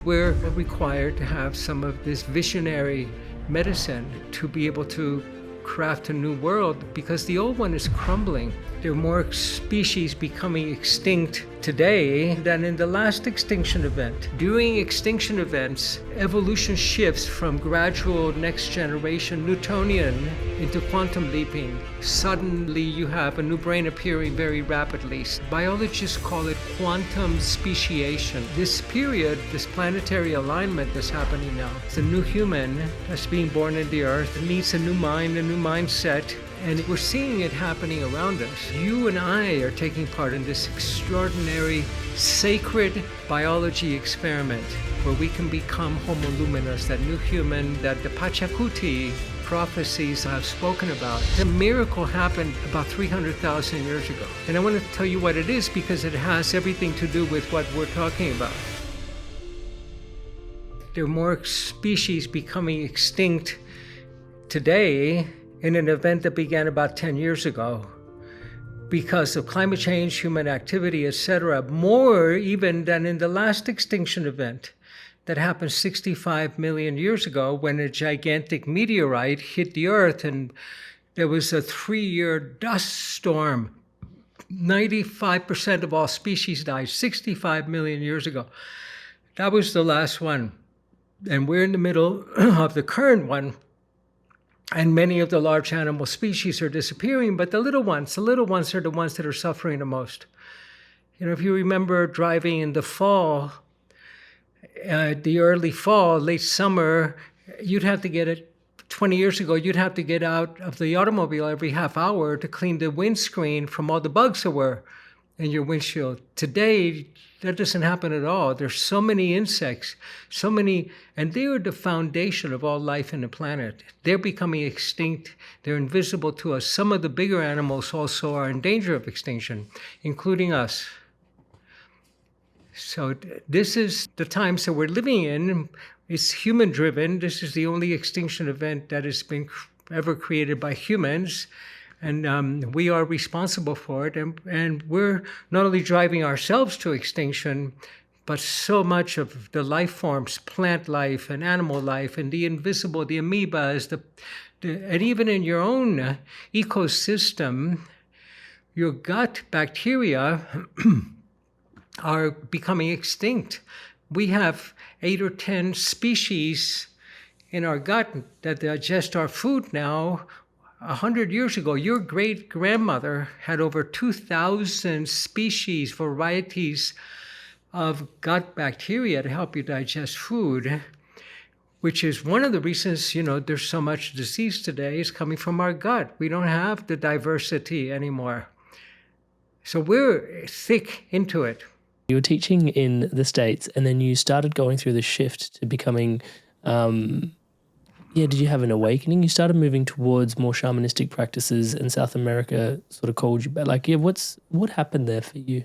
We're required to have some of this visionary medicine to be able to craft a new world because the old one is crumbling. There are more species becoming extinct today than in the last extinction event. During extinction events, evolution shifts from gradual next generation Newtonian into quantum leaping. Suddenly you have a new brain appearing very rapidly. Biologists call it quantum speciation. This period, this planetary alignment that's happening now, it's a new human that's being born in the earth. It needs a new mind, a new mindset. And we're seeing it happening around us. You and I are taking part in this extraordinary, sacred biology experiment where we can become Homo luminous, that new human that the Pachacuti prophecies have spoken about. The miracle happened about 300,000 years ago. And I want to tell you what it is because it has everything to do with what we're talking about. There are more species becoming extinct today in an event that began about 10 years ago because of climate change, human activity, etc., more even than in the last extinction event that happened 65 million years ago when a gigantic meteorite hit the Earth and there was a 3-year dust storm. 95% of all species died 65 million years ago. That was the last one. And we're in the middle of the current one. And many of the large animal species are disappearing, but the little ones are the ones that are suffering the most. You know, if you remember driving in the fall, the early fall, late summer, you'd have to get it, 20 years ago, you'd have to get out of the automobile every half hour to clean the windscreen from all the bugs that were in your windshield. Today, that doesn't happen at all. There's so many insects, and they are the foundation of all life in the planet. They're becoming extinct. They're invisible to us. Some of the bigger animals also are in danger of extinction, including us. So this is the times that we're living in. It's human-driven. This is the only extinction event that has been ever created by humans. And we are responsible for it. And we're not only driving ourselves to extinction, but so much of the life forms, plant life and animal life and the invisible, the amoebas, and even in your own ecosystem, your gut bacteria are becoming extinct. We have 8 or 10 species in our gut that digest our food now. 100 years ago, your great-grandmother had over 2,000 species, varieties of gut bacteria to help you digest food, which is one of the reasons, there's so much disease today is coming from our gut. We don't have the diversity anymore. So we're thick into it. You were teaching in the States, and then you started going through the shift to becoming... did you have an awakening? You started moving towards more shamanistic practices, and South America sort of called you back. What happened there for you?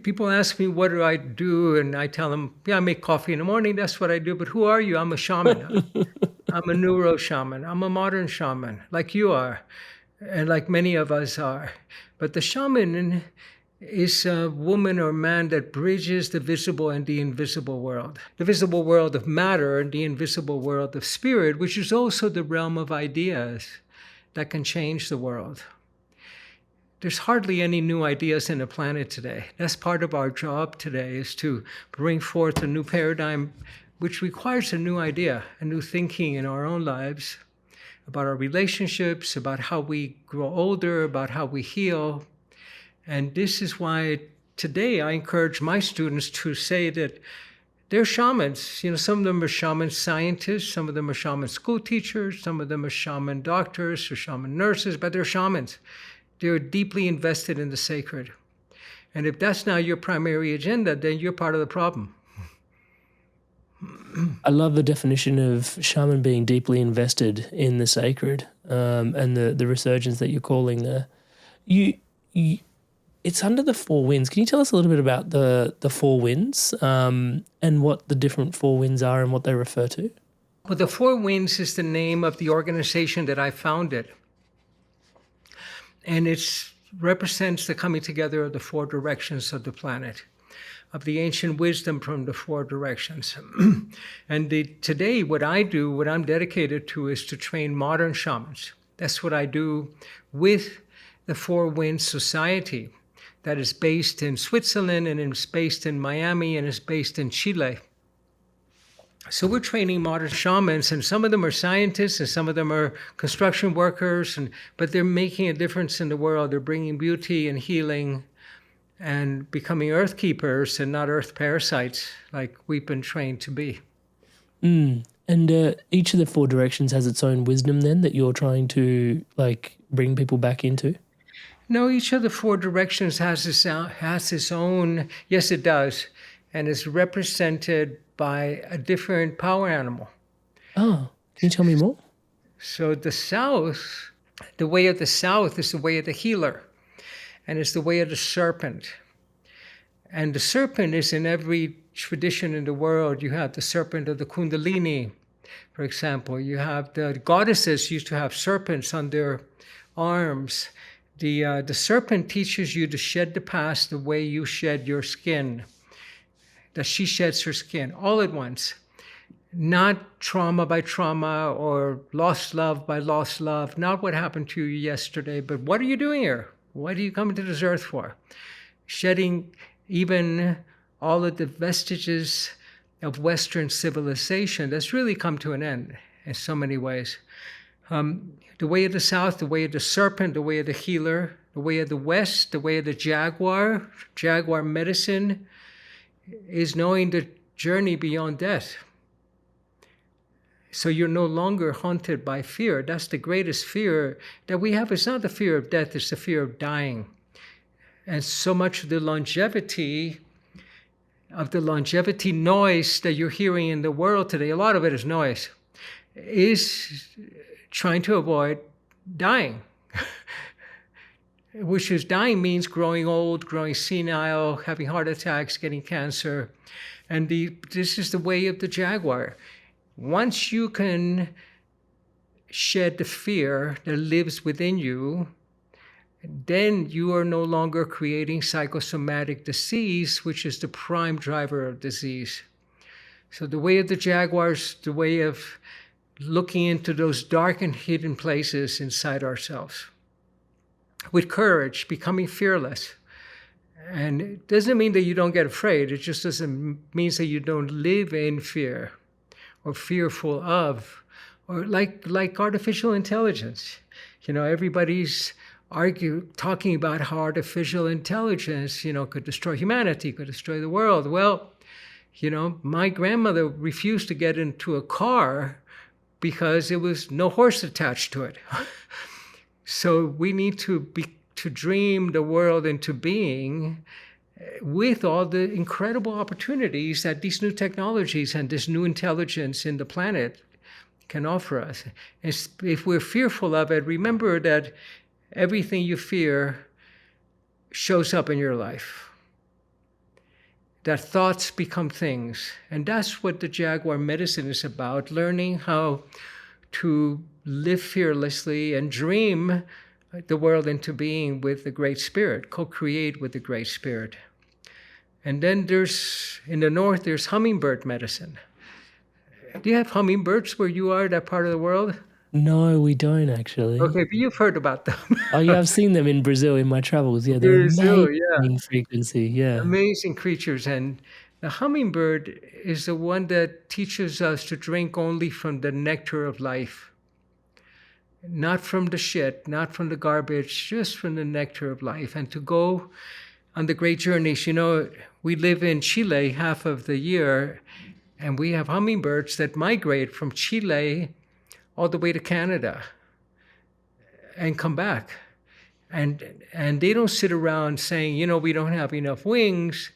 People ask me, what do I do? And I tell them, I make coffee in the morning. That's what I do. But who are you? I'm a shaman. I'm a neuro shaman. I'm a modern shaman, like you are, and like many of us are. But the shaman is a woman or man that bridges the visible and the invisible world. The visible world of matter and the invisible world of spirit, which is also the realm of ideas that can change the world. There's hardly any new ideas in the planet today. That's part of our job today, is to bring forth a new paradigm, which requires a new idea, a new thinking in our own lives, about our relationships, about how we grow older, about how we heal. And this is why today I encourage my students to say that they're shamans. Some of them are shaman scientists, some of them are shaman school teachers, some of them are shaman doctors or shaman nurses, but they're shamans. They're deeply invested in the sacred. And if that's not your primary agenda, then you're part of the problem. I love the definition of shaman being deeply invested in the sacred, and the resurgence that you're calling there. It's under the 4 winds. Can you tell us a little bit about the 4 winds and what the different 4 winds are and what they refer to? Well, the 4 winds is the name of the organization that I founded. And it represents the coming together of the 4 directions of the planet. of the ancient wisdom from the four directions. And today, what I do, what I'm dedicated to, is to train modern shamans. That's what I do with the Four Winds Society that is based in Switzerland and is based in Miami and is based in Chile. So we're training modern shamans, and some of them are scientists and some of them are construction workers, but they're making a difference in the world. They're bringing beauty and healing and becoming earth keepers and not earth parasites like we've been trained to be. And each of the four directions has its own wisdom then that you're trying to like bring people back into? No, each of the four directions has its own, yes, it does, and is represented by a different power animal. Oh, can you tell me more? So the south, the way of the south is the way of the healer, and it's the way of the serpent. And the serpent is in every tradition in the world. You have the serpent of the Kundalini, for example. You have the goddesses used to have serpents on their arms. The serpent teaches you to shed the past the way you shed your skin. That she sheds her skin all at once. Not trauma by trauma or lost love by lost love. Not what happened to you yesterday, but what are you doing here? What are you coming to this earth for? Shedding even all of the vestiges of Western civilization that's really come to an end in so many ways. The way of the south, the way of the serpent, the way of the healer, the way of the west, the way of the jaguar medicine, is knowing the journey beyond death. So you're no longer haunted by fear. That's the greatest fear that we have. It's not the fear of death, it's the fear of dying. And so much of the longevity noise that you're hearing in the world today, a lot of it is noise, is trying to avoid dying. Which is dying means growing old, growing senile, having heart attacks, getting cancer. And this is the way of the jaguar. Once you can shed the fear that lives within you, then you are no longer creating psychosomatic disease, which is the prime driver of disease. So the way of the jaguar is the way of looking into those dark and hidden places inside ourselves. With courage, becoming fearless. And it doesn't mean that you don't get afraid. It just doesn't mean that you don't live in fear or fearful of, or like artificial intelligence. Everybody's talking about how artificial intelligence, could destroy humanity, could destroy the world. Well, my grandmother refused to get into a car because there was no horse attached to it. So we need to dream the world into being with all the incredible opportunities that these new technologies and this new intelligence in the planet can offer us. If we're fearful of it, remember that everything you fear shows up in your life. That thoughts become things. And that's what the Jaguar medicine is about, learning how to live fearlessly and dream the world into being with the Great Spirit, co-create with the Great Spirit. And then in the north, there's hummingbird medicine. Do you have hummingbirds where you are, that part of the world? No, we don't actually. Okay, but you've heard about them. Oh yeah, I've seen them in Brazil in my travels. Yeah, they're amazing frequency. Yeah. Amazing creatures. And the hummingbird is the one that teaches us to drink only from the nectar of life. Not from the shit, not from the garbage, just from the nectar of life. And to go on the great journeys. We live in Chile half of the year, and we have hummingbirds that migrate from Chile all the way to Canada and come back. And they don't sit around saying, we don't have enough wings,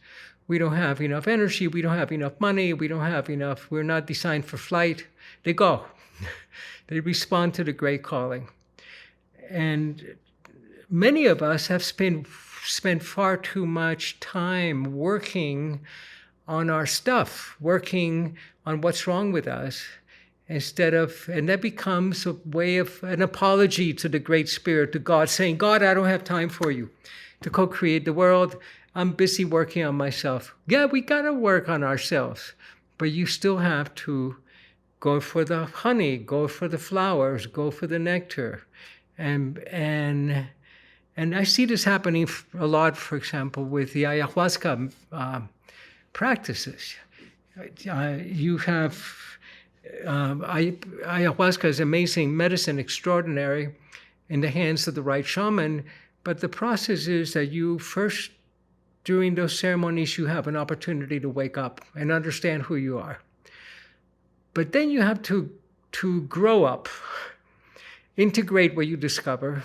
we don't have enough energy, we don't have enough money, we're not designed for flight. They go. They respond to the great calling. And many of us have spent far too much time working on our stuff, working on what's wrong with us, and that becomes a way of an apology to the Great Spirit, to God, saying, God, I don't have time for you to co-create the world. I'm busy working on myself. Yeah, we got to work on ourselves, but you still have to go for the honey, go for the flowers, go for the nectar. And I see this happening a lot, for example, with the ayahuasca practices. You have ayahuasca is amazing medicine, extraordinary in the hands of the right shaman. But the process is that you first, during those ceremonies, you have an opportunity to wake up and understand who you are. But then you have to grow up, integrate what you discover.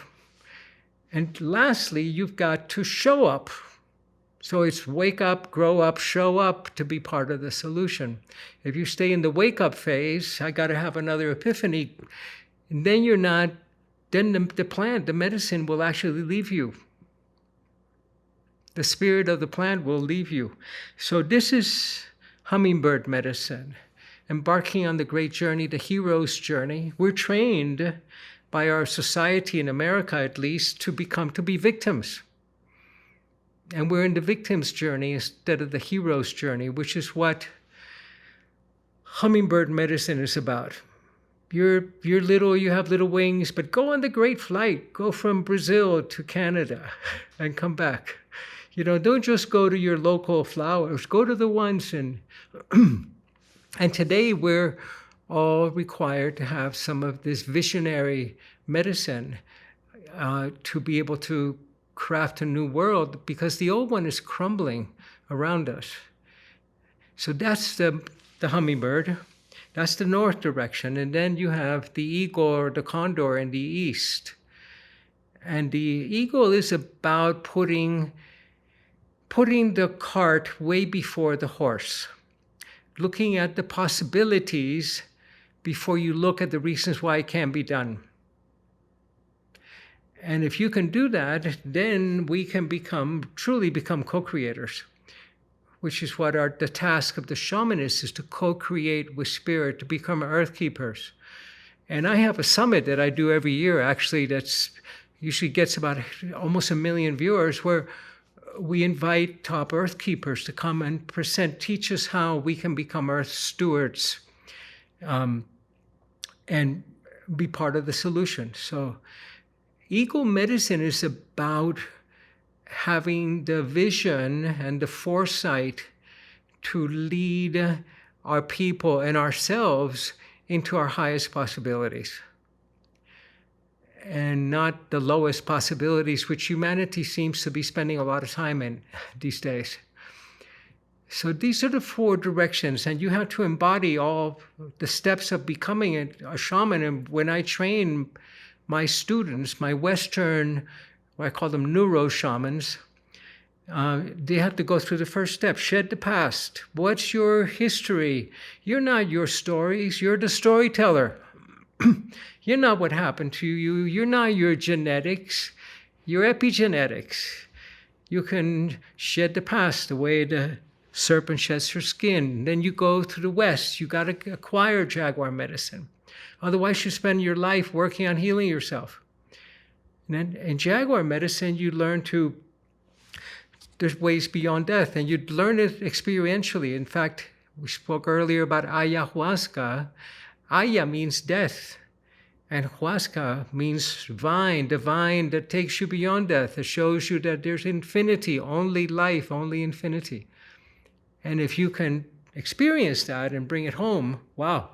And lastly, you've got to show up. So it's wake up, grow up, show up to be part of the solution. If you stay in the wake up phase, I got to have another epiphany, and then you're not, then the plant, the medicine will actually leave you. The spirit of the plant will leave you. So this is hummingbird medicine, embarking on the great journey, the hero's journey. We're trained by our society in America, at least, to be victims. And we're in the victim's journey instead of the hero's journey, which is what hummingbird medicine is about. You're little, you have little wings, but go on the great flight. Go from Brazil to Canada and come back. Don't just go to your local flowers. Go to the ones and today we're all required to have some of this visionary medicine to be able to craft a new world, because the old one is crumbling around us. So that's the hummingbird. That's the north direction. And then you have the eagle or the condor in the east. And the eagle is about putting the cart way before the horse, looking at the possibilities before you look at the reasons why it can't be done. And if you can do that, then we can truly become co-creators, which is what the task of the shamanist is, to co-create with spirit, to become earth keepers. And I have a summit that I do every year, actually, that's usually gets about almost 1 million viewers, where we invite top earth keepers to come and teach us how we can become earth stewards and be part of the solution. So eagle medicine is about having the vision and the foresight to lead our people and ourselves into our highest possibilities, and not the lowest possibilities, which humanity seems to be spending a lot of time in these days. So these are the 4 directions, and you have to embody all the steps of becoming a shaman. And when I train my students, my Western, what I call them neuro shamans, they have to go through the first step: shed the past. What's your history? You're not your stories, you're the storyteller. You're not what happened to you. You're not your genetics, your epigenetics. You can shed the past the way the serpent sheds her skin. Then you go to the West. You got to acquire jaguar medicine. Otherwise, you spend your life working on healing yourself. And then in jaguar medicine, you learn there's ways beyond death, and you learn it experientially. In fact, we spoke earlier about ayahuasca. Aya means death, and huasca means divine that takes you beyond death, that shows you that there's infinity, only life, only infinity. And if you can experience that and bring it home, wow,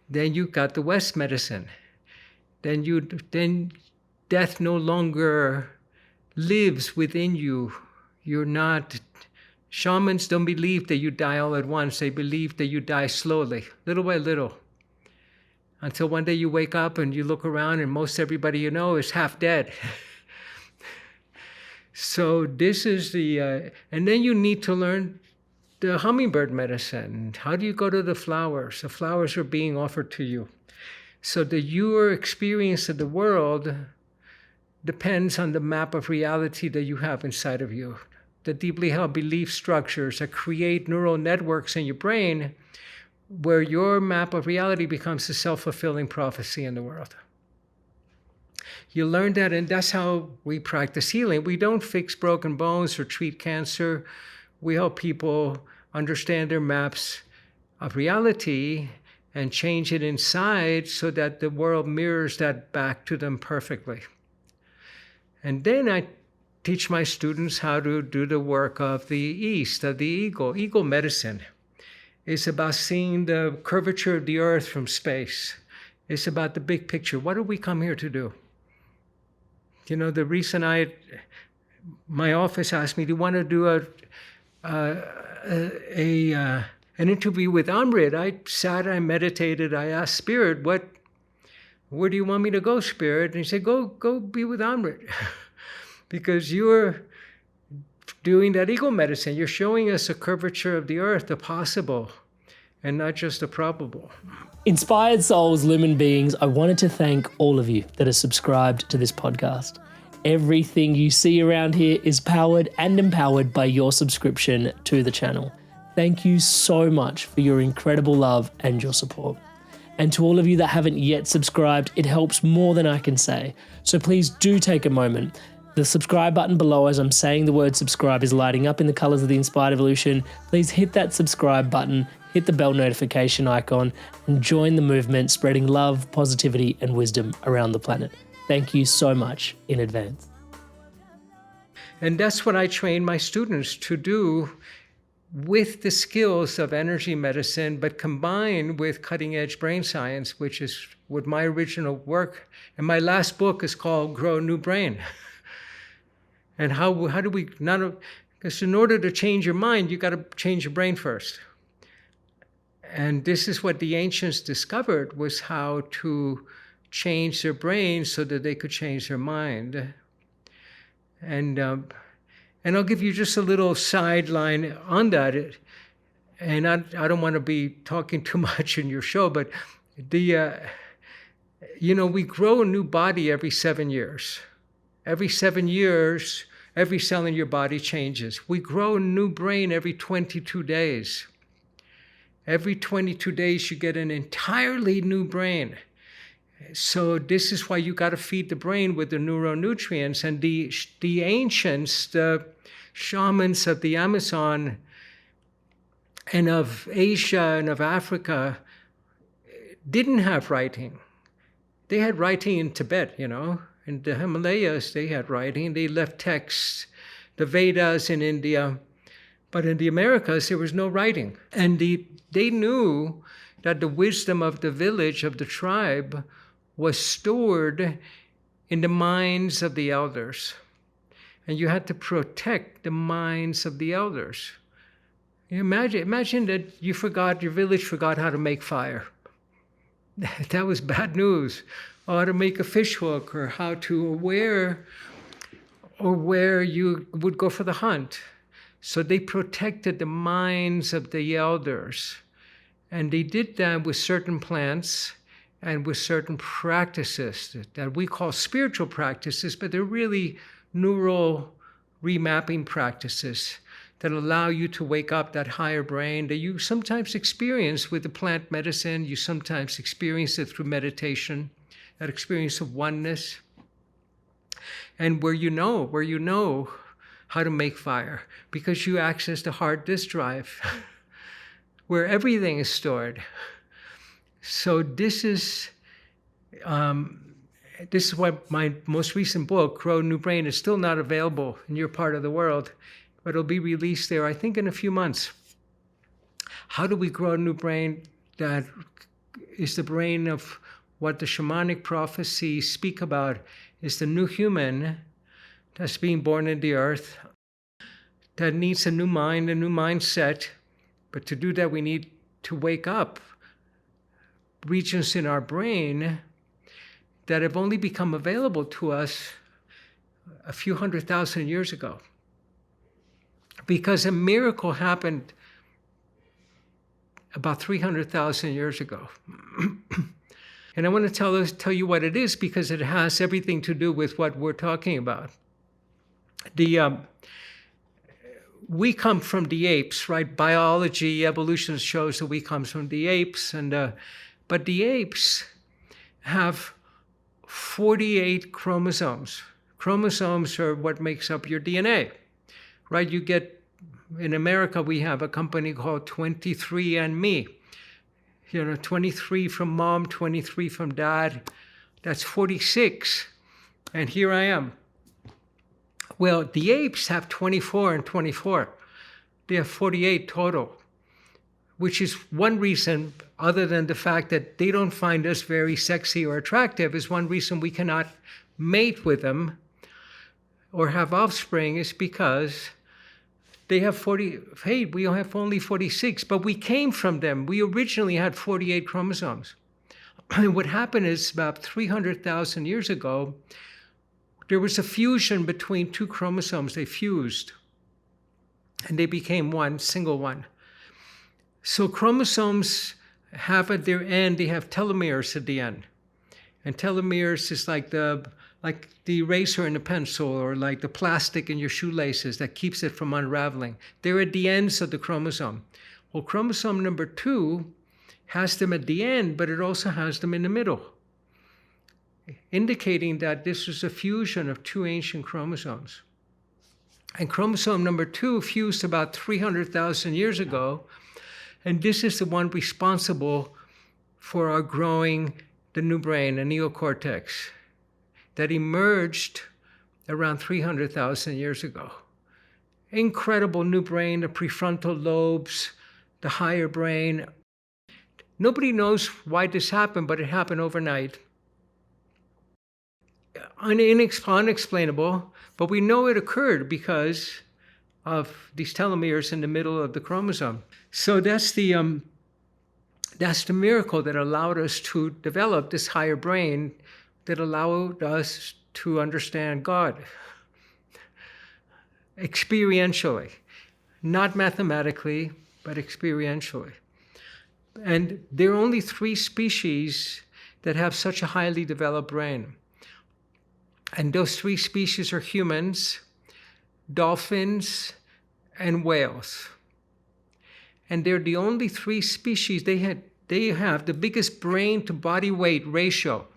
then you got the West medicine. Then death no longer lives within you. You're not. Shamans don't believe that you die all at once. They believe that you die slowly, little by little, until one day you wake up and you look around and most everybody you know is half dead. So this is and then you need to learn the hummingbird medicine. How do you go to the flowers? The flowers are being offered to you. So your experience of the world depends on the map of reality that you have inside of you. The deeply held belief structures that create neural networks in your brain, where your map of reality becomes a self-fulfilling prophecy in the world. You learn that, and that's how we practice healing. We don't fix broken bones or treat cancer. We help people understand their maps of reality and change it inside so that the world mirrors that back to them perfectly. And then I teach my students how to do the work of the East, of the eagle. Eagle medicine is about seeing the curvature of the earth from space. It's about the big picture. What do we come here to do? You know, the reason my office asked me, do you want to do an interview with Amrit? I sat, I meditated, I asked Spirit, where do you want me to go, Spirit? And he said, go be with Amrit. Because you're doing that eagle medicine. You're showing us a curvature of the earth, the possible, and not just the probable. Inspired souls, lumen beings, I wanted to thank all of you that are subscribed to this podcast. Everything you see around here is powered and empowered by your subscription to the channel. Thank you so much for your incredible love and your support. And to all of you that haven't yet subscribed, it helps more than I can say. So please do take a moment. The subscribe button below, as I'm saying the word subscribe, is lighting up in the colors of the Inspired Evolution. Please hit that subscribe button, hit the bell notification icon, and join the movement spreading love, positivity, and wisdom around the planet. Thank you so much in advance. And that's what I train my students to do with the skills of energy medicine, but combined with cutting-edge brain science, which is what my original work, and my last book is called Grow a New Brain. And how do we because in order to change your mind, you got to change your brain first. And this is what the ancients discovered, was how to change their brain so that they could change their mind. And I'll give you just a little sideline on that. And I don't want to be talking too much in your show, but we grow a new body every 7 years. Every 7 years, every cell in your body changes. We grow a new brain every 22 days. Every 22 days, you get an entirely new brain. So this is why you got to feed the brain with the neuronutrients. And the ancients, the shamans of the Amazon and of Asia and of Africa, didn't have writing. They had writing in Tibet, In the Himalayas, they had writing. They left texts, the Vedas in India. But in the Americas, there was no writing. And they knew that the wisdom of the village, of the tribe, was stored in the minds of the elders. And you had to protect the minds of the elders. Imagine that your village forgot how to make fire. That was bad news. Or how to make a fish hook, or how to where you would go for the hunt. So they protected the minds of the elders. And they did that with certain plants and with certain practices that we call spiritual practices, but they're really neural remapping practices that allow you to wake up that higher brain that you sometimes experience with the plant medicine. You sometimes experience it through meditation, that experience of oneness. And where you know how to make fire, because you access the hard disk drive where everything is stored. So this is why my most recent book, Grow a New Brain, is still not available in your part of the world, but it'll be released there, I think, in a few months. How do we grow a new brain that is the brain of what the shamanic prophecies speak about, is the new human that's being born in the earth, that needs a new mind, a new mindset. But to do that, we need to wake up regions in our brain that have only become available to us a few 100,000 years ago. Because a miracle happened about 300,000 years ago. And I want to tell you what it is, because it has everything to do with what we're talking about. We come from the apes, right? Biology, evolution shows that we come from the apes, but the apes have 48 chromosomes. Chromosomes are what makes up your DNA, right? You get, in America, we have a company called 23andMe. 23 from mom, 23 from dad. That's 46. And here I am. Well, the apes have 24 and 24. They have 48 total, which is one reason, other than the fact that they don't find us very sexy or attractive, is one reason we cannot mate with them or have offspring, is because they have 48, we have only 46, but we came from them. We originally had 48 chromosomes. And what happened is about 300,000 years ago, there was a fusion between two chromosomes. They fused, and they became one, single one. So chromosomes have at their end, they have telomeres at the end. And telomeres is like the eraser in a pencil, or like the plastic in your shoelaces that keeps it from unraveling. They're at the ends of the chromosome. Well, chromosome number 2 has them at the end, but it also has them in the middle, indicating that this is a fusion of two ancient chromosomes. And chromosome number 2 fused about 300,000 years ago, and this is the one responsible for our growing the new brain, the neocortex, that emerged around 300,000 years ago. Incredible new brain, the prefrontal lobes, the higher brain. Nobody knows why this happened, but it happened overnight. Unexplainable, but we know it occurred because of these telomeres in the middle of the chromosome. So that's the miracle that allowed us to develop this higher brain, that allowed us to understand God experientially, not mathematically, but experientially. And there are only 3 species that have such a highly developed brain. And those 3 species are humans, dolphins, and whales. And they're the only 3 species, they have the biggest brain to body weight ratio.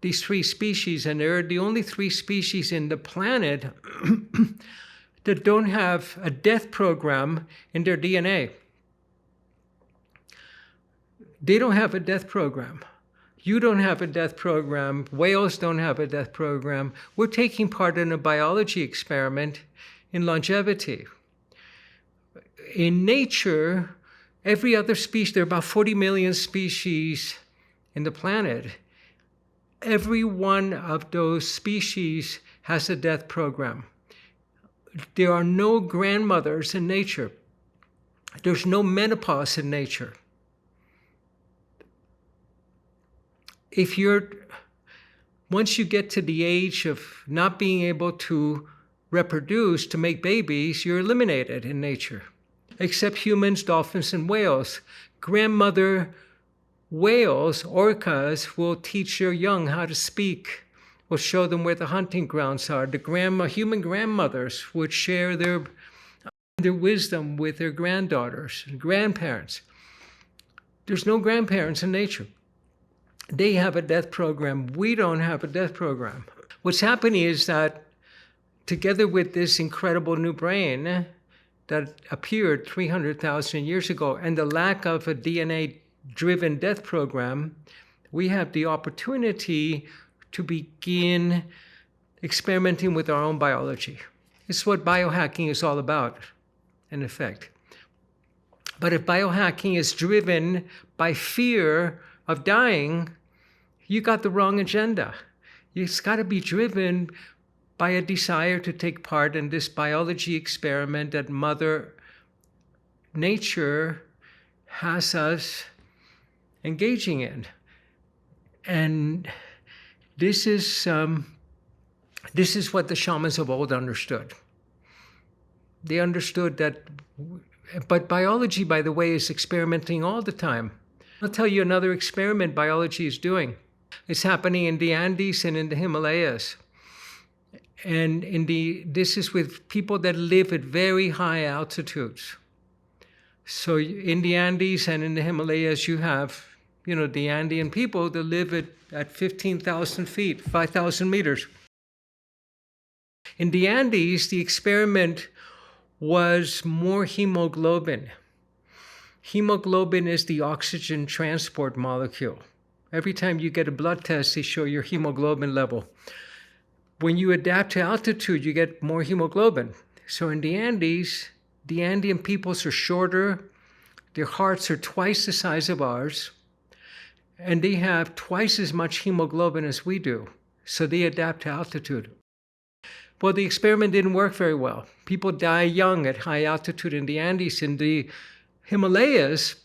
These 3 species, and they're the only 3 species in the planet that don't have a death program in their DNA. They don't have a death program. You don't have a death program. Whales don't have a death program. We're taking part in a biology experiment in longevity. In nature, every other species, there are about 40 million species in the planet. Every one of those species has a death program. There are no grandmothers in nature. There's no menopause in nature. Once you get to the age of not being able to reproduce, to make babies, you're eliminated in nature. Except humans, dolphins, and whales. Grandmother whales, orcas, will teach their young how to speak, will show them where the hunting grounds are. The human grandmothers would share their wisdom with their granddaughters and grandparents. There's no grandparents in nature. They have a death program. We don't have a death program. What's happening is that together with this incredible new brain that appeared 300,000 years ago and the lack of a DNA-driven death program, we have the opportunity to begin experimenting with our own biology. It's what biohacking is all about, in effect. But if biohacking is driven by fear of dying, you got the wrong agenda. It's got to be driven by a desire to take part in this biology experiment that Mother Nature has us engaging in. And this is what the shamans of old understood. They understood that, but biology, by the way, is experimenting all the time. I'll tell you another experiment biology is doing. It's happening in the Andes and in the Himalayas. And this is with people that live at very high altitudes. So in the Andes and in the Himalayas, you have the Andean people that live at 15,000 feet, 5,000 meters. In the Andes, the experiment was more hemoglobin. Hemoglobin is the oxygen transport molecule. Every time you get a blood test, they show your hemoglobin level. When you adapt to altitude, you get more hemoglobin. So in the Andes, the Andean peoples are shorter, their hearts are twice the size of ours, and they have twice as much hemoglobin as we do. So they adapt to altitude. Well, the experiment didn't work very well. People die young at high altitude in the Andes. In the Himalayas,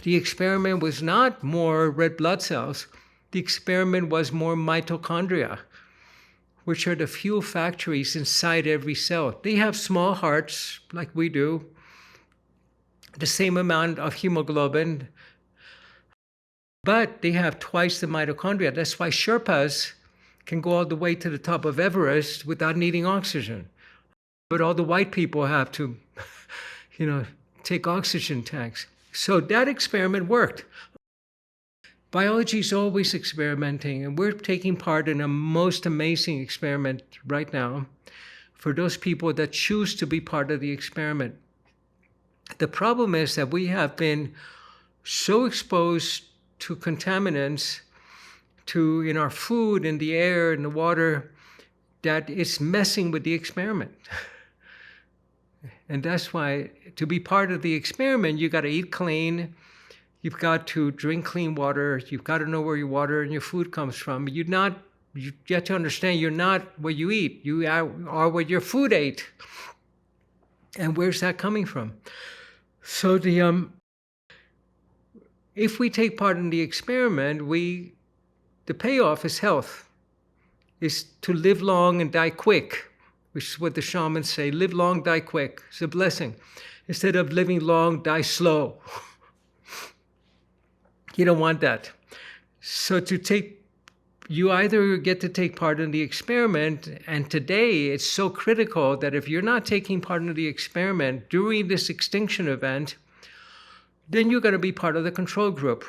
the experiment was not more red blood cells. The experiment was more mitochondria, which are the fuel factories inside every cell. They have small hearts like we do, the same amount of hemoglobin, but they have twice the mitochondria. That's why Sherpas can go all the way to the top of Everest without needing oxygen. But all the white people have to, take oxygen tanks. So that experiment worked. Biology is always experimenting, and we're taking part in a most amazing experiment right now for those people that choose to be part of the experiment. The problem is that we have been so exposed to contaminants in our food, in the air, in the water, that it's messing with the experiment. And that's why to be part of the experiment, you got to eat clean. You've got to drink clean water. You've got to know where your water and your food comes from. You have to understand you're not what you eat. You are what your food ate. And where's that coming from? So if we take part in the experiment, the payoff is health, is to live long and die quick, which is what the shamans say, live long, die quick. It's a blessing. Instead of living long, die slow. You don't want that. So you either get to take part in the experiment, and today it's so critical that if you're not taking part in the experiment during this extinction event, then you're going to be part of the control group.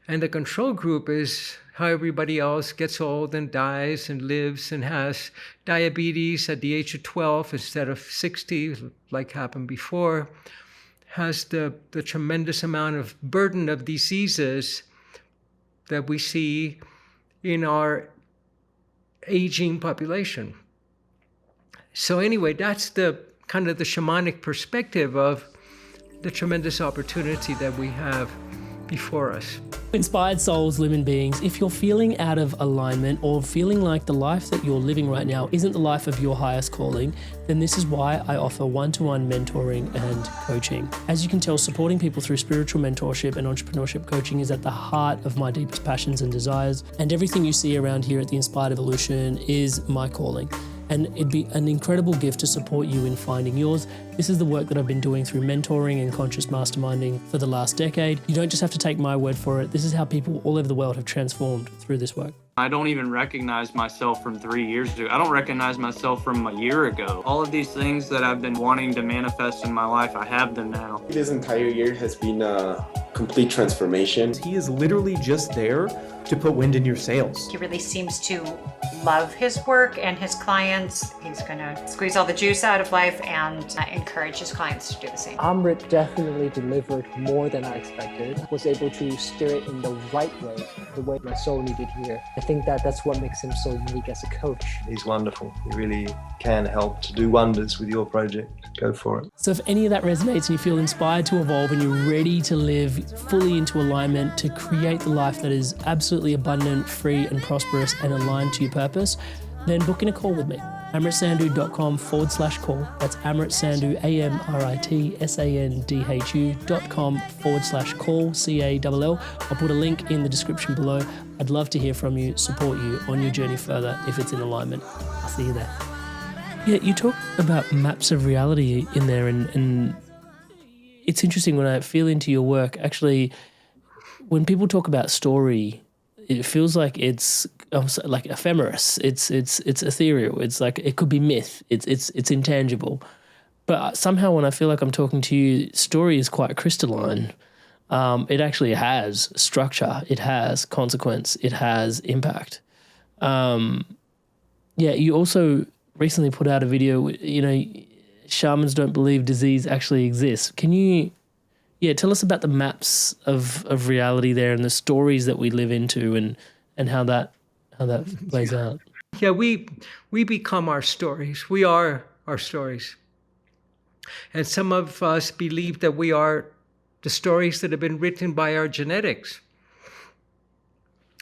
And the control group is how everybody else gets old and dies and lives and has diabetes at the age of 12 instead of 60, like happened before, has the tremendous amount of burden of diseases that we see in our aging population. So anyway, that's the kind of the shamanic perspective of the tremendous opportunity that we have before us. Inspired souls, living beings, if you're feeling out of alignment or feeling like the life that you're living right now isn't the life of your highest calling, then this is why I offer one-to-one mentoring and coaching. As you can tell, supporting people through spiritual mentorship and entrepreneurship coaching is at the heart of my deepest passions and desires, and everything you see around here at the Inspired Evolution is my calling. And it'd be an incredible gift to support you in finding yours. This is the work that I've been doing through mentoring and conscious masterminding for the last decade. You don't just have to take my word for it. This is how people all over the world have transformed through this work. I don't even recognize myself from 3 years ago. I don't recognize myself from a year ago. All of these things that I've been wanting to manifest in my life, I have them now. This entire year has been a complete transformation. He is literally just there to put wind in your sails. He really seems to love his work and his clients. He's going to squeeze all the juice out of life and encourage his clients to do the same. Amrit definitely delivered more than I expected. Was able to steer it in the right way, the way my soul needed to hear. I think that's what makes him so unique as a coach. He's wonderful. He really can help to do wonders with your project. Go for it. So if any of that resonates and you feel inspired to evolve and you're ready to live fully into alignment to create the life that is absolutely abundant, free and prosperous and aligned to your purpose, then book in a call with me. amritsandhu.com/call. That's amritsandhu, amritsandhu.com/call, CALL. I'll put a link in the description below. I'd love to hear from you, support you on your journey further if it's in alignment. I'll see you there. Yeah, you talk about maps of reality in there, and it's interesting when I feel into your work. Actually, when people talk about story, it feels like it's like ephemeris. It's ethereal. It's like it could be myth. It's intangible. But somehow when I feel like I'm talking to you, story is quite crystalline. it actually has structure, it has consequence, it has impact. Yeah, you also recently put out a video, shamans don't believe disease actually exists. Can you, tell us about the maps of reality there and the stories that we live into and how that plays out? Yeah, we become our stories. We are our stories. And some of us believe that we are the stories that have been written by our genetics.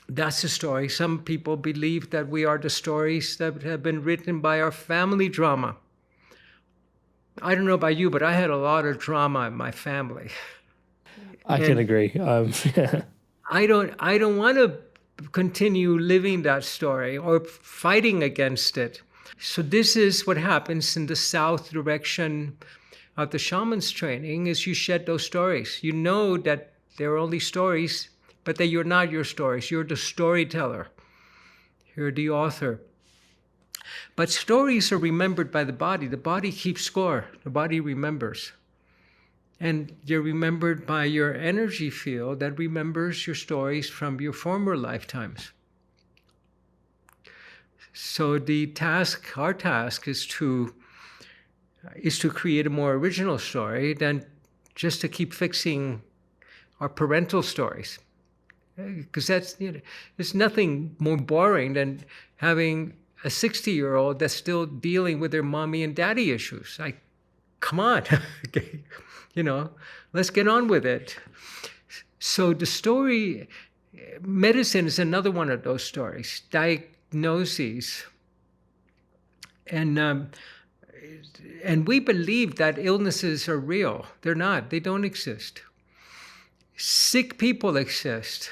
That's the story. Some people believe that we are the stories that have been written by our family drama. I don't know about you, but I had a lot of drama in my family. I can agree. I don't want to continue living that story or fighting against it. So this is what happens in the south direction of the shaman's training is you shed those stories. You know that they're only stories, but that you're not your stories. You're the storyteller. You're the author. But stories are remembered by the body. The body keeps score. The body remembers. And you're remembered by your energy field that remembers your stories from your former lifetimes. So our task is to create a more original story than just to keep fixing our parental stories. Because there's nothing more boring than having a 60-year-old that's still dealing with their mommy and daddy issues. Like, come on, let's get on with it. So the story, medicine is another one of those stories, diagnoses. And we believe that illnesses are real. They're not. They don't exist. Sick people exist,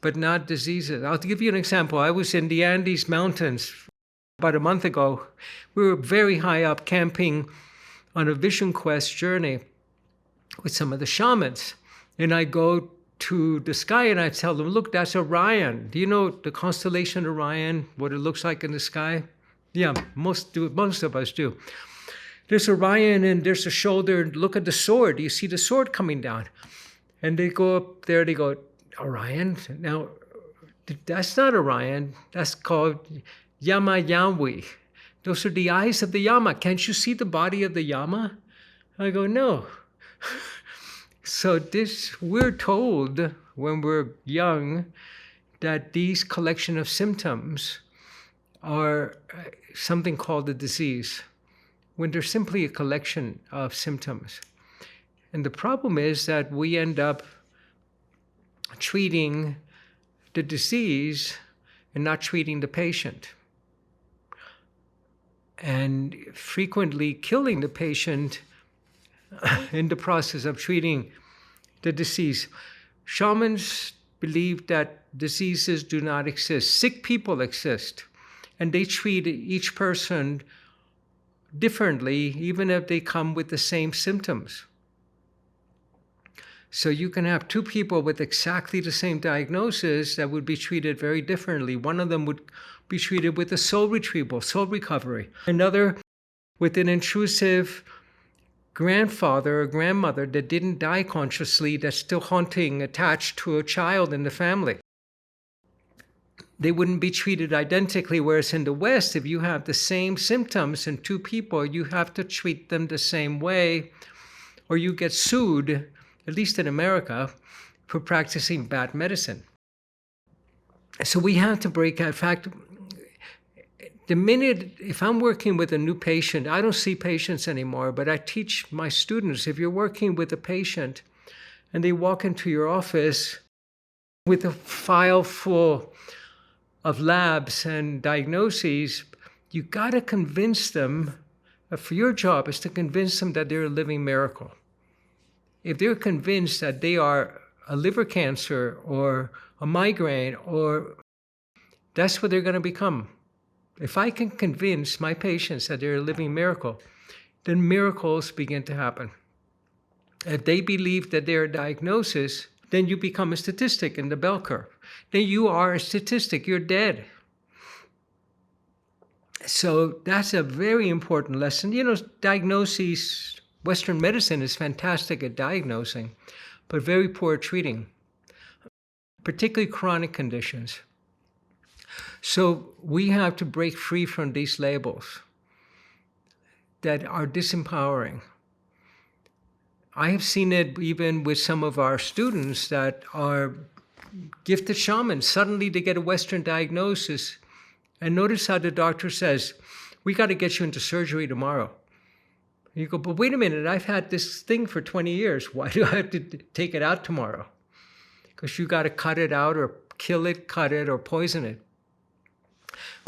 but not diseases. I'll give you an example. I was in the Andes Mountains about a month ago. We were very high up camping on a vision quest journey with some of the shamans. And I go to the sky and I tell them, look, that's Orion. Do you know the constellation Orion, what it looks like in the sky? Yeah, most of us do. There's Orion and there's a shoulder. Look at the sword. Do you see the sword coming down? And they go up there, they go, Orion? Now, that's not Orion. That's called Yama Yawi. Those are the eyes of the Yama. Can't you see the body of the Yama? I go, no. So we're told when we're young that these collection of symptoms are something called a disease, when they're simply a collection of symptoms. And the problem is that we end up treating the disease and not treating the patient. And frequently killing the patient in the process of treating the disease. Shamans believe that diseases do not exist. Sick people exist. And they treat each person differently, even if they come with the same symptoms. So you can have two people with exactly the same diagnosis that would be treated very differently. One of them would be treated with a soul retrieval, soul recovery. Another with an intrusive grandfather or grandmother that didn't die consciously, that's still haunting, attached to a child in the family. They wouldn't be treated identically, whereas in the West, if you have the same symptoms in two people, you have to treat them the same way, or you get sued, at least in America, for practicing bad medicine. So we have to break out. In fact, the minute, if I'm working with a new patient, I don't see patients anymore, but I teach my students, if you're working with a patient and they walk into your office with a file full of labs and diagnoses, you got to convince them, for your job is to convince them that they're a living miracle. If they're convinced that they are a liver cancer or a migraine, or that's what they're going to become. If I can convince my patients that they're a living miracle, then miracles begin to happen. If they believe that they're a diagnosis, then you become a statistic in the bell curve. Then you are a statistic, you're dead. So that's a very important lesson. Diagnoses, Western medicine is fantastic at diagnosing, but very poor at treating, particularly chronic conditions. So we have to break free from these labels that are disempowering. I have seen it even with some of our students that are gifted shamans. Suddenly they get a Western diagnosis, and notice how the doctor says, "We got to get you into surgery tomorrow." And you go, "But wait a minute, I've had this thing for 20 years. Why do I have to take it out tomorrow?" Because you got to cut it out or kill it, cut it, or poison it.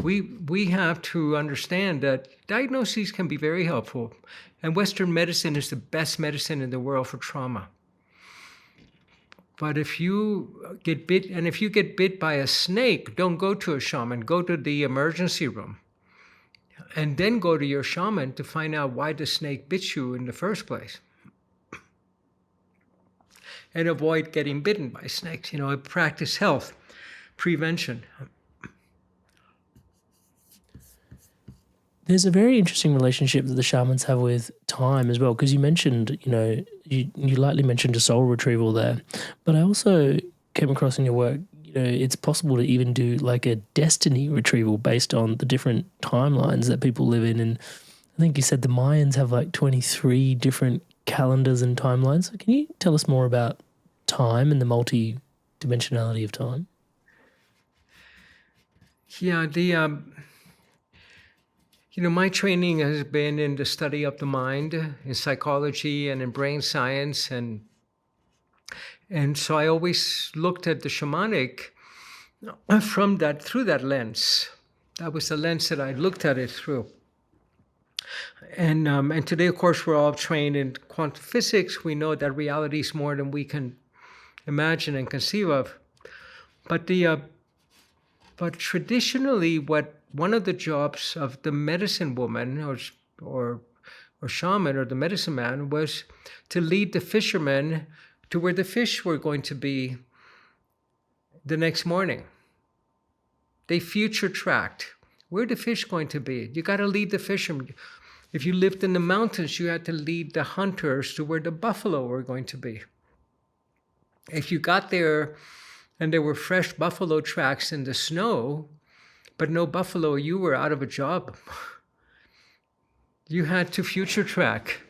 We have to understand that diagnoses can be very helpful, and Western medicine is the best medicine in the world for trauma. But if you get bit, and if you get bit by a snake, don't go to a shaman, go to the emergency room. And then go to your shaman to find out why the snake bit you in the first place. And avoid getting bitten by snakes. Practice health, prevention. There's a very interesting relationship that the shamans have with time as well, because you mentioned, you lightly mentioned a soul retrieval there, but I also came across in your work, it's possible to even do like a destiny retrieval based on the different timelines that people live in. And I think you said the Mayans have like 23 different calendars and timelines. So can you tell us more about time and the multi-dimensionality of time? Yeah, my training has been in the study of the mind, in psychology and in brain science, and so I always looked at the shamanic through that lens. That was the lens that I looked at it through. And today, of course, we're all trained in quantum physics. We know that reality is more than we can imagine and conceive of. But traditionally, one of the jobs of the medicine woman or shaman or the medicine man was to lead the fishermen to where the fish were going to be the next morning. They future tracked. Where the fish going to be? You got to lead the fishermen. If you lived in the mountains, you had to lead the hunters to where the buffalo were going to be. If you got there and there were fresh buffalo tracks in the snow, but no buffalo, you were out of a job. You had to future track.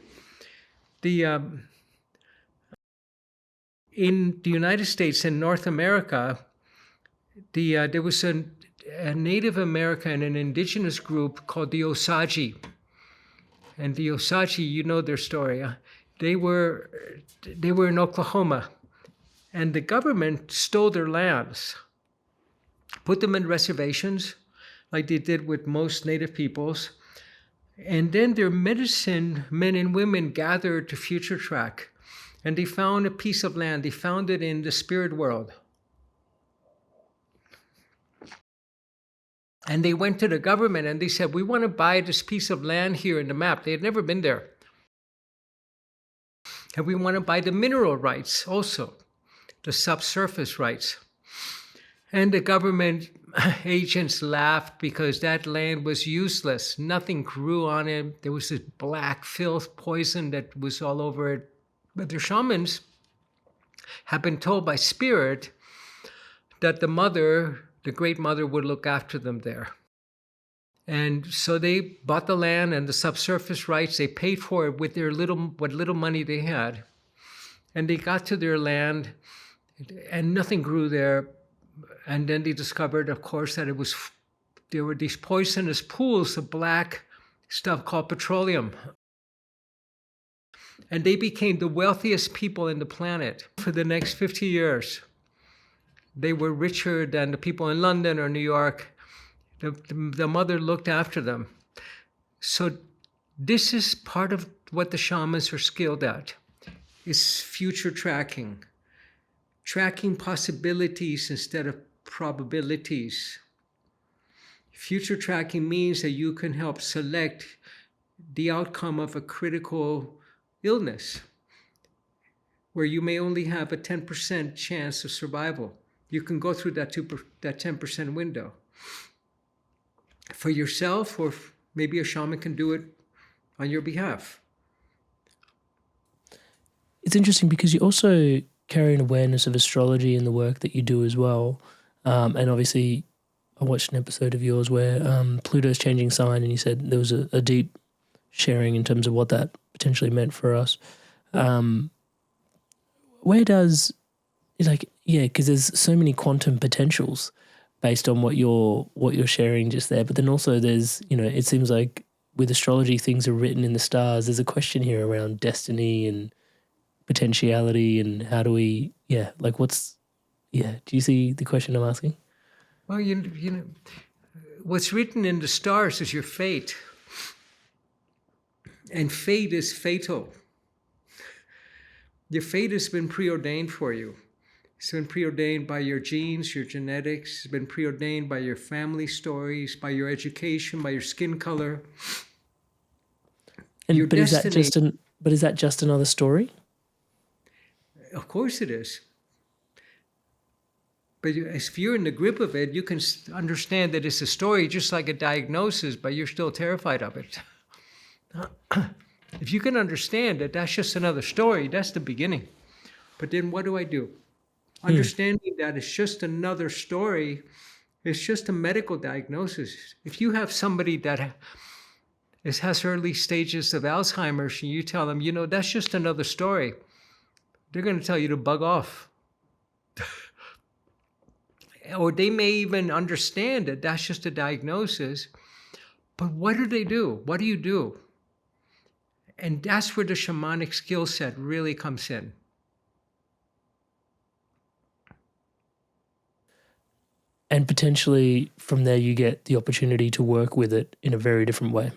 In the United States and North America, there was a Native American and an indigenous group called the Osage. And the Osage, you know their story. They were in Oklahoma, and the government stole their lands, put them in reservations, like they did with most Native peoples. And then their medicine men and women gathered to future track. And they found a piece of land. They found it in the spirit world. And they went to the government and they said, "We want to buy this piece of land here in the map." They had never been there. And we want to buy the mineral rights also, the subsurface rights. And the government agents laughed because that land was useless. Nothing grew on it. There was this black filth poison that was all over it. But the shamans had been told by spirit that the great mother, would look after them there. And so they bought the land and the subsurface rights. They paid for it with what little money they had. And they got to their land and nothing grew there. And then they discovered, of course, that there were these poisonous pools of black stuff called petroleum. And they became the wealthiest people in the planet for the next 50 years. They were richer than the people in London or New York. The mother looked after them. So this is part of what the shamans are skilled at, is future tracking. Tracking possibilities instead of probabilities. Future tracking means that you can help select the outcome of a critical illness, where you may only have a 10% chance of survival. You can go through that 10% window. For yourself, or maybe a shaman can do it on your behalf. It's interesting because you also carry an awareness of astrology in the work that you do as well. And obviously, I watched an episode of yours where Pluto's changing sign, and you said there was a deep sharing in terms of what that potentially meant for us. Where does, because there's so many quantum potentials based on what you're sharing just there, but then also there's, it seems like with astrology things are written in the stars. There's a question here around destiny and potentiality, and how do we, do you see the question I'm asking? Well, what's written in the stars is your fate. And fate is fatal. Your fate has been preordained for you. It's been preordained by your genes, your genetics. It's been preordained by your family stories, by your education, by your skin color. And your destiny, is that just another story? Of course it is. But if you're in the grip of it, you can understand that it's a story just like a diagnosis, but you're still terrified of it. If you can understand that that's just another story, that's the beginning. But then what do I do? Understanding that it's just another story, it's just a medical diagnosis. If you have somebody that has early stages of Alzheimer's and you tell them, that's just another story, they're going to tell you to bug off. Or they may even understand that that's just a diagnosis. But what do they do? What do you do? And that's where the shamanic skill set really comes in. And potentially from there you get the opportunity to work with it in a very different way.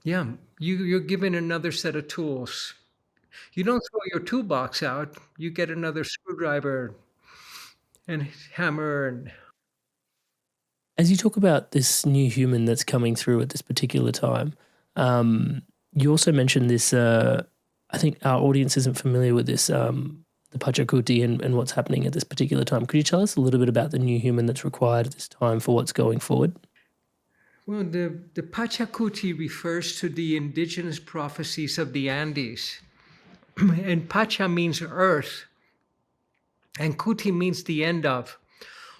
Yeah. You're given another set of tools. You don't throw your toolbox out. You get another screwdriver and hammer. As you talk about this new human that's coming through at this particular time, you also mentioned this, I think our audience isn't familiar with this, the Pachacuti and what's happening at this particular time. Could you tell us a little bit about the new human that's required at this time for what's going forward? Well, the Pachacuti refers to the indigenous prophecies of the Andes. And Pacha means earth, and Kuti means the end of,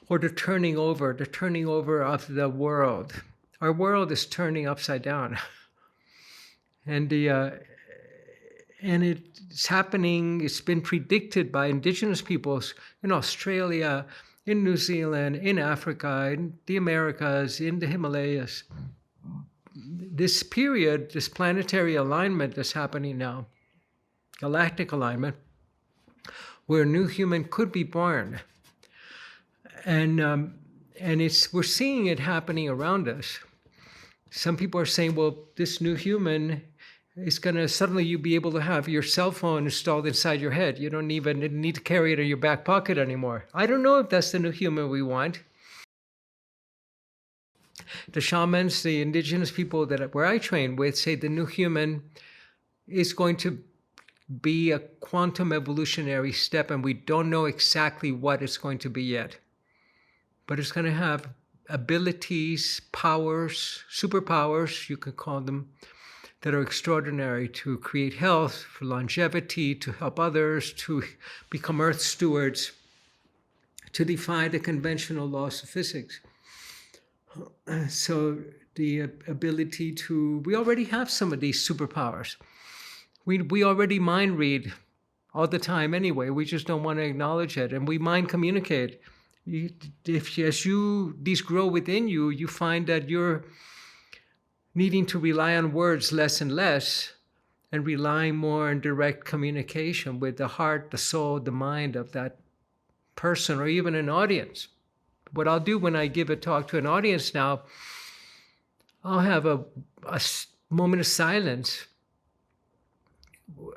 or the turning over of the world. Our world is turning upside down. And it's happening, it's been predicted by indigenous peoples in Australia, in New Zealand, in Africa, in the Americas, in the Himalayas. This period, this planetary alignment that's happening now, galactic alignment, where a new human could be born. And we're seeing it happening around us. Some people are saying, well, this new human is going to suddenly you be able to have your cell phone installed inside your head. You don't even need to carry it in your back pocket anymore. I don't know if that's the new human we want. The shamans, the indigenous people where I train with, say the new human is going to be a quantum evolutionary step, and we don't know exactly what it's going to be yet. But it's going to have abilities, powers, superpowers, you could call them, that are extraordinary to create health, for longevity, to help others, to become earth stewards, to defy the conventional laws of physics. So the ability we already have some of these superpowers. We already mind read all the time anyway. We just don't want to acknowledge it. And we mind communicate. As these grow within you, you find that you're needing to rely on words less and less, and relying more on direct communication with the heart, the soul, the mind of that person, or even an audience. What I'll do when I give a talk to an audience now, I'll have a moment of silence,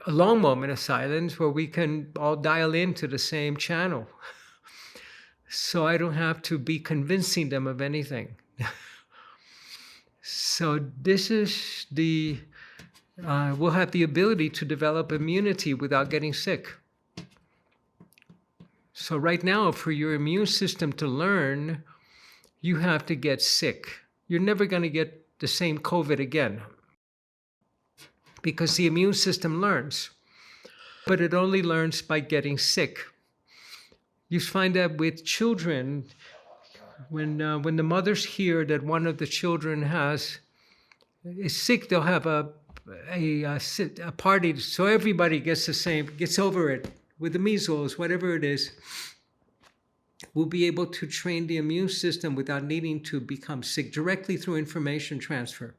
a long moment of silence, where we can all dial into the same channel. So I don't have to be convincing them of anything. So this is we'll have the ability to develop immunity without getting sick. So right now, for your immune system to learn, you have to get sick. You're never going to get the same COVID again, because the immune system learns. but it only learns by getting sick. You find that with children, when the mothers hear that one of the children is sick, they'll have a party so everybody gets over it with the measles, whatever it is. We'll be able to train the immune system without needing to become sick directly through information transfer.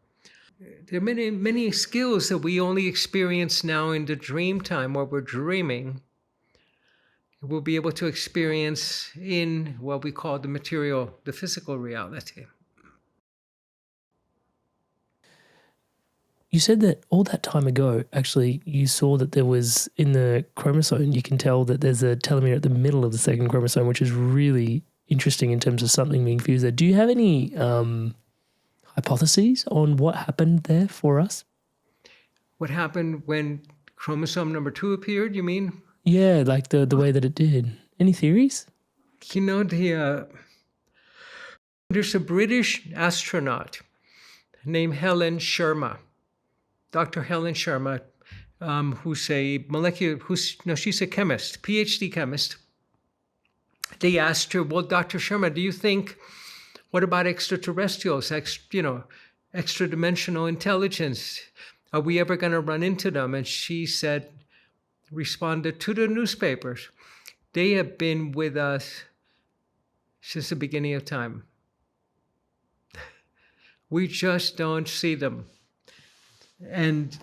There are many, many skills that we only experience now in the dream time while we're dreaming. We'll be able to experience in what we call the physical reality. You said that all that time ago, actually, you saw that there was in the chromosome, you can tell that there's a telomere at the middle of the second chromosome, which is really interesting in terms of something being fused there. Do you have any hypotheses on what happened there for us? What happened when chromosome number 2 appeared, you mean? Yeah, like the way that it did. Any theories? You know, there's a British astronaut named Helen Sharma. Dr. Helen Sharma, she's a chemist, PhD chemist. They asked her, well, Dr. Sharma, do you think, what about extraterrestrials, extra-dimensional intelligence? Are we ever going to run into them? And she responded to the newspapers, they have been with us since the beginning of time. We just don't see them. And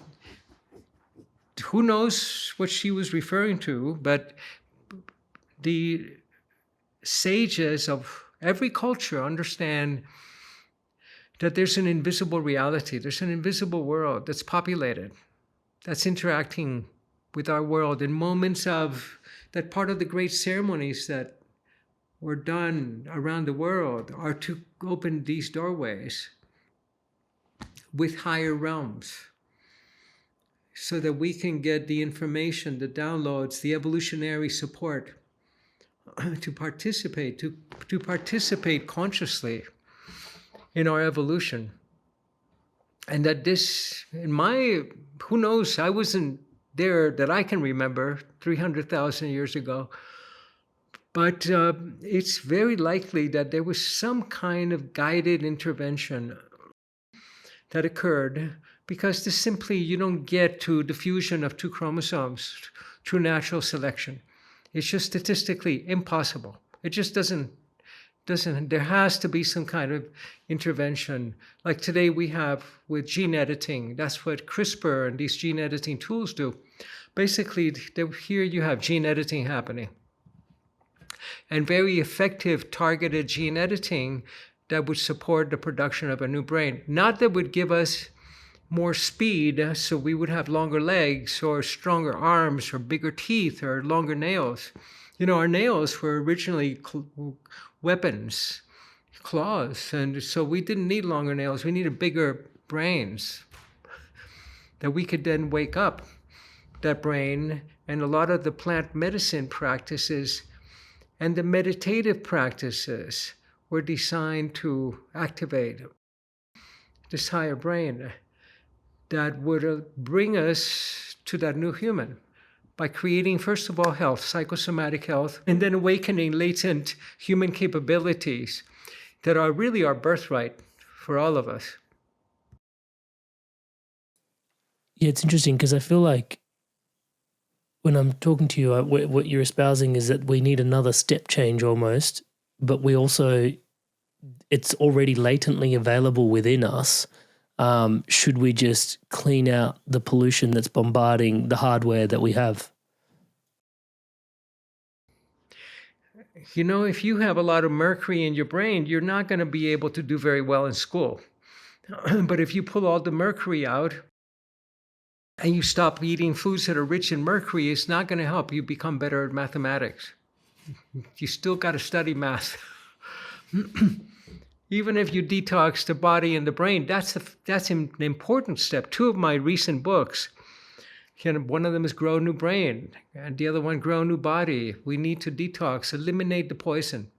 who knows what she was referring to, but the sages of every culture understand that there's an invisible reality, there's an invisible world that's populated, that's interacting with our world in moments of that. Part of the great ceremonies that were done around the world are to open these doorways with higher realms, so that we can get the information, the downloads, the evolutionary support to participate consciously in our evolution. And that who knows, I wasn't there that I can remember 300,000 years ago, but it's very likely that there was some kind of guided intervention that occurred, because you don't get to the fusion of 2 chromosomes through natural selection. It's just statistically impossible. It just doesn't, there has to be some kind of intervention. Like today we have with gene editing, that's what CRISPR and these gene editing tools do. Basically, here you have gene editing happening. And very effective targeted gene editing that would support the production of a new brain. Not that would give us more speed, so we would have longer legs or stronger arms or bigger teeth or longer nails. Our nails were originally weapons, claws, and so we didn't need longer nails. We needed bigger brains that we could then wake up that brain. And a lot of the plant medicine practices and the meditative practices were designed to activate this higher brain that would bring us to that new human by creating, first of all, health, psychosomatic health, and then awakening latent human capabilities that are really our birthright for all of us. Yeah, it's interesting because I feel like when I'm talking to you, what you're espousing is that we need another step change almost, but we also, it's already latently available within us. Should we just clean out the pollution that's bombarding the hardware that we have? If you have a lot of mercury in your brain, you're not going to be able to do very well in school. But if you pull all the mercury out and you stop eating foods that are rich in mercury, it's not going to help you become better at mathematics. You still got to study math. Even if you detox the body and the brain, that's an important step. 2 of my recent books, one of them is Grow a New Brain, and the other one, Grow a New Body. We need to detox, eliminate the poison.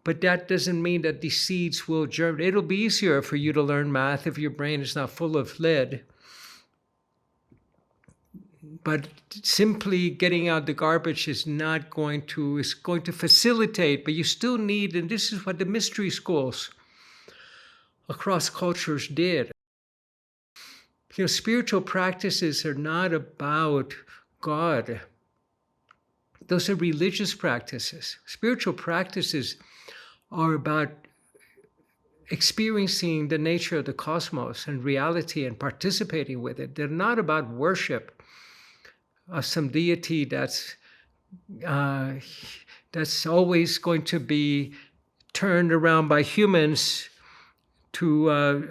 But that doesn't mean that these seeds will germinate. It'll be easier for you to learn math if your brain is not full of lead. but simply getting out the garbage is going to facilitate, but you still need, and this is what the mystery schools across cultures did. Spiritual practices are not about God. Those are religious practices. Spiritual practices are about experiencing the nature of the cosmos and reality and participating with it. They're not about worship of some deity that's always going to be turned around by humans to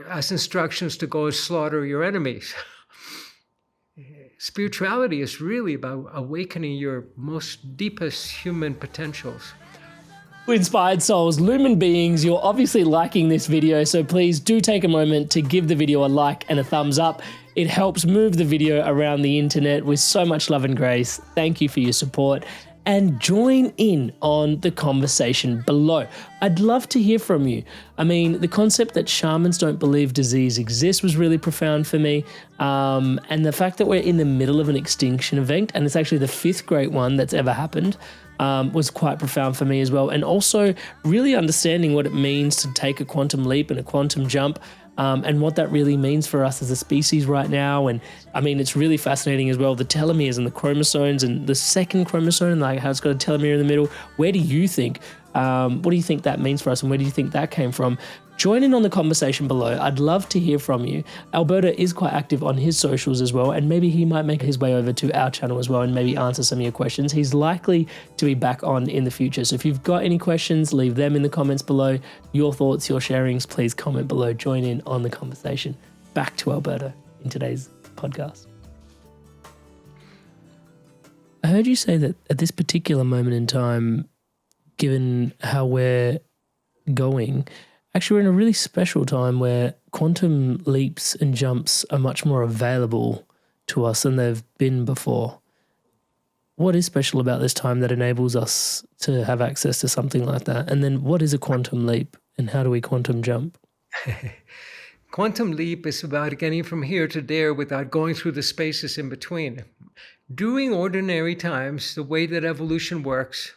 as instructions to go and slaughter your enemies. Spirituality is really about awakening your most deepest human potentials. Inspired souls, lumen beings, you're obviously liking this video, so please do take a moment to give the video a like and a thumbs up. It helps move the video around the internet with so much love and grace. Thank you for your support, and join in on the conversation below. I'd love to hear from you. I mean, the concept that shamans don't believe disease exists was really profound for me. And the fact that we're in the middle of an extinction event, and it's actually the 5th great one that's ever happened, was quite profound for me as well. And also really understanding what it means to take a quantum leap and a quantum jump, and what that really means for us as a species right now. And I mean, it's really fascinating as well, the telomeres and the chromosomes and the second chromosome, like how it's got a telomere in the middle. Where do you think, what do you think that means for us, and where do you think that came from? Join in on the conversation below. I'd love to hear from you. Alberto is quite active on his socials as well, and maybe he might make his way over to our channel as well and maybe answer some of your questions. He's likely to be back on in the future. So if you've got any questions, leave them in the comments below. Your thoughts, your sharings, please comment below. Join in on the conversation. Back to Alberto in today's podcast. I heard you say that at this particular moment in time, given how we're going, actually, we're in a really special time where quantum leaps and jumps are much more available to us than they've been before. What is special about this time that enables us to have access to something like that? And then what is a quantum leap, and how do we quantum jump? Quantum leap is about getting from here to there without going through the spaces in between. During ordinary times, the way that evolution works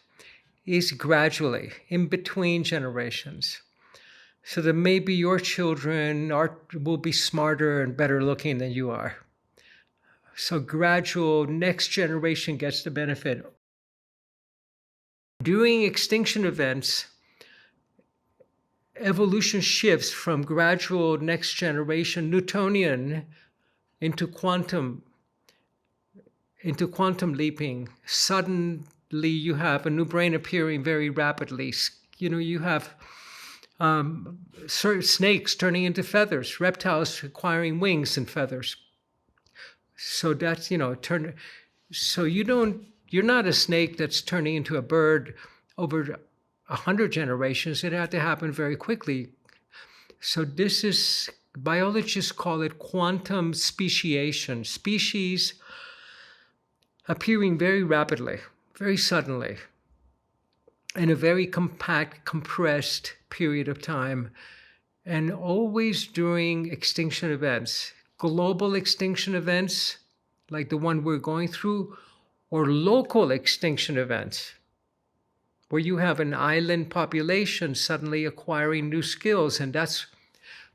is gradually, in between generations. So that maybe your children will be smarter and better looking than you are. So gradual, next generation gets the benefit. During extinction events, evolution shifts from gradual next generation Newtonian into quantum leaping. Suddenly you have a new brain appearing very rapidly. You have snakes turning into feathers, reptiles acquiring wings and feathers. So that's, so you're not a snake that's turning into a bird over 100 generations. It had to happen very quickly. So this is, biologists call it quantum speciation, species appearing very rapidly, very suddenly, in a very compact, compressed period of time, and always during extinction events, global extinction events like the one we're going through, or local extinction events where you have an island population suddenly acquiring new skills, and that's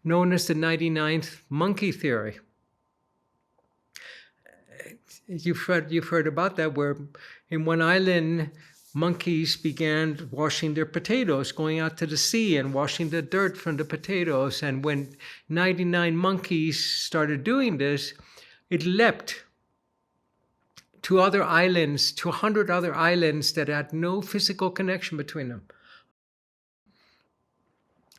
known as the 99th monkey theory. You've heard about that, where in one island, monkeys began washing their potatoes, going out to the sea and washing the dirt from the potatoes. And when 99 monkeys started doing this, it leapt to other islands, to 100 other islands that had no physical connection between them.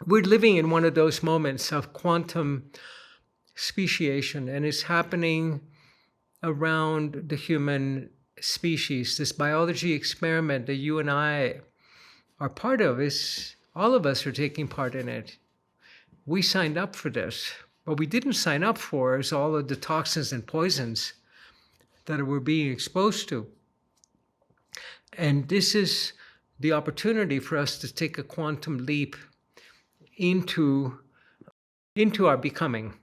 We're living in one of those moments of quantum speciation, and it's happening around the human species. This biology experiment that you and I are part of, is all of us are taking part in it. We signed up for this. What we didn't sign up for is all of the toxins and poisons that we're being exposed to. And this is the opportunity for us to take a quantum leap into our becoming,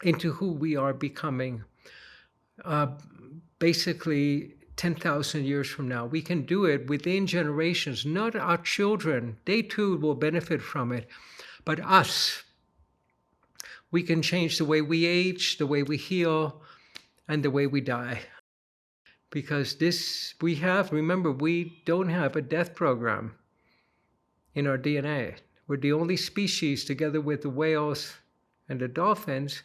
into who we are becoming. basically 10,000 years from now. We can do it within generations, not our children. They too will benefit from it, but us. We can change the way we age, the way we heal, and the way we die. Because remember, we don't have a death program in our DNA. We're the only species, together with the whales and the dolphins,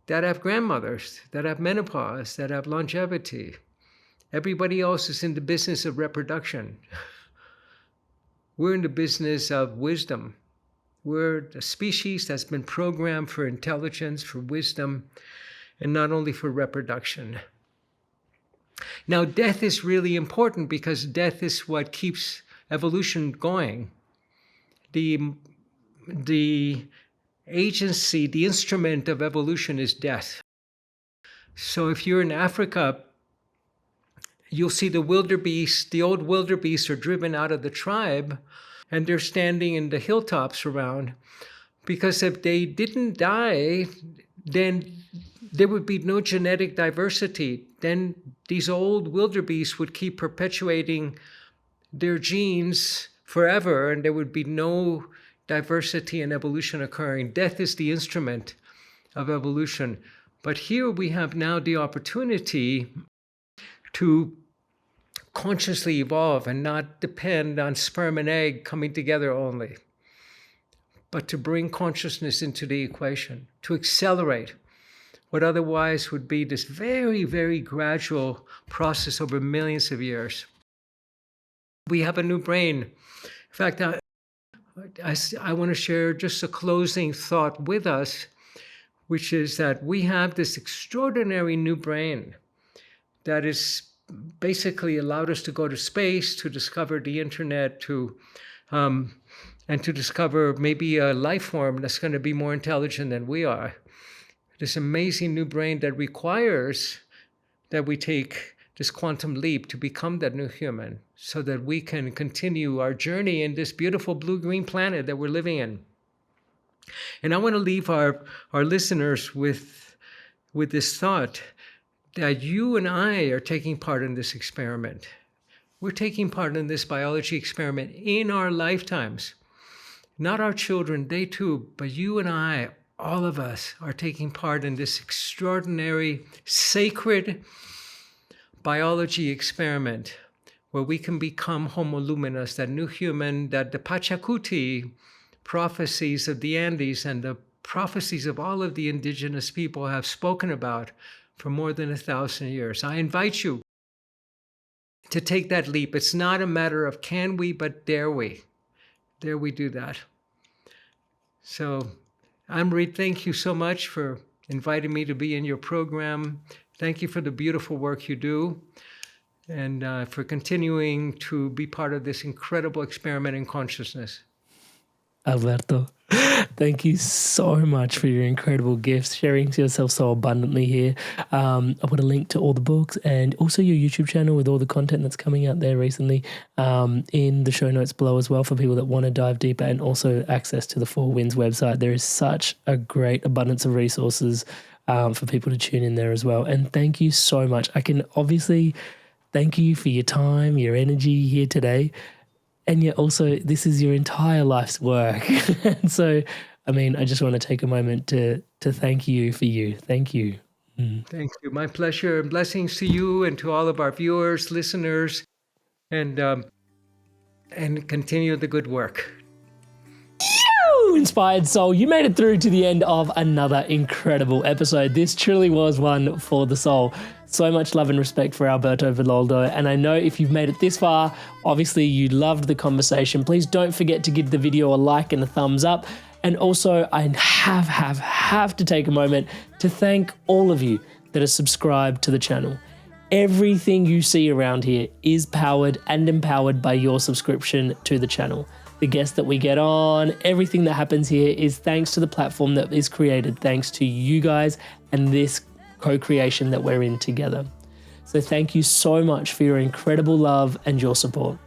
that have grandmothers, that have menopause, that have longevity. Everybody else is in the business of reproduction. We're in the business of wisdom. We're a species that's been programmed for intelligence, for wisdom, and not only for reproduction. Now, death is really important because death is what keeps evolution going. The agency, the instrument of evolution is death. So if you're in Africa, you'll see the wildebeest, the old wildebeest are driven out of the tribe, and they're standing in the hilltops around, because if they didn't die, then there would be no genetic diversity. Then these old wildebeest would keep perpetuating their genes forever, and there would be no diversity and evolution occurring. Death is the instrument of evolution. But here we have now the opportunity to consciously evolve and not depend on sperm and egg coming together only, but to bring consciousness into the equation, to accelerate what otherwise would be this very, very gradual process over millions of years. We have a new brain. In fact, I want to share just a closing thought with us, which is that we have this extraordinary new brain that is basically allowed us to go to space, to discover the internet, and to discover maybe a life form that's going to be more intelligent than we are. This amazing new brain that requires that we take this quantum leap to become that new human, so that we can continue our journey in this beautiful blue-green planet that we're living in. And I want to leave our listeners with this thought that you and I are taking part in this experiment. We're taking part in this biology experiment in our lifetimes. Not our children, they too, but you and I, all of us, are taking part in this extraordinary, sacred biology experiment where we can become Homo luminous, that new human that the Pachacuti prophecies of the Andes and the prophecies of all of the indigenous people have spoken about for more than 1,000 years. I invite you to take that leap. It's not a matter of can we, but dare we. Dare we do that. So, Amrit, thank you so much for inviting me to be in your program. Thank you for the beautiful work you do, and for continuing to be part of this incredible experiment in consciousness. Alberto, thank you so much for your incredible gifts, sharing yourself so abundantly here. I put a link to all the books and also your YouTube channel with all the content that's coming out there recently in the show notes below as well, for people that want to dive deeper, and also access to the Four Winds website. There is such a great abundance of resources for people to tune in there as well. And thank you so much. I can obviously thank you for your time, your energy here today. And yet also, this is your entire life's work. And so, I mean, I just want to take a moment to thank you for you. Thank you. Thank you. My pleasure. Blessings to you and to all of our viewers, listeners, and continue the good work. Inspired soul, you made it through to the end of another incredible episode. This truly was one for the soul. So much love and respect for Alberto Villoldo. And I know if you've made it this far, obviously you loved the conversation. Please don't forget to give the video a like and a thumbs up. And also, I have to take a moment to thank all of you that are subscribed to the channel. Everything you see around here is powered and empowered by your subscription to the channel. The guests that we get on, everything that happens here is thanks to the platform that is created, thanks to you guys and this co-creation that we're in together. So thank you so much for your incredible love and your support.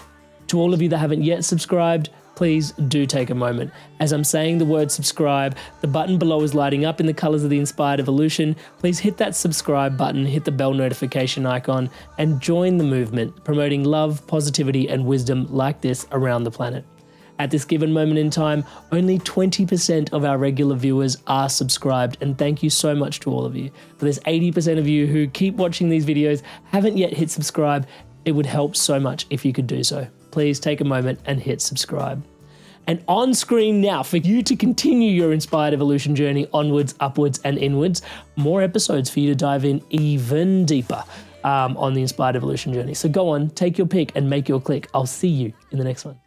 To all of you that haven't yet subscribed, please do take a moment. As I'm saying the word subscribe, the button below is lighting up in the colors of the Inspired Evolution. Please hit that subscribe button, hit the bell notification icon, and join the movement, promoting love, positivity, and wisdom like this around the planet. At this given moment in time, only 20% of our regular viewers are subscribed, and thank you so much to all of you. For this 80% of you who keep watching these videos, haven't yet hit subscribe, it would help so much if you could do so. Please take a moment and hit subscribe. And on screen now, for you to continue your Inspired Evolution journey onwards, upwards, and inwards, more episodes for you to dive in even deeper on the Inspired Evolution journey. So go on, take your pick and make your click. I'll see you in the next one.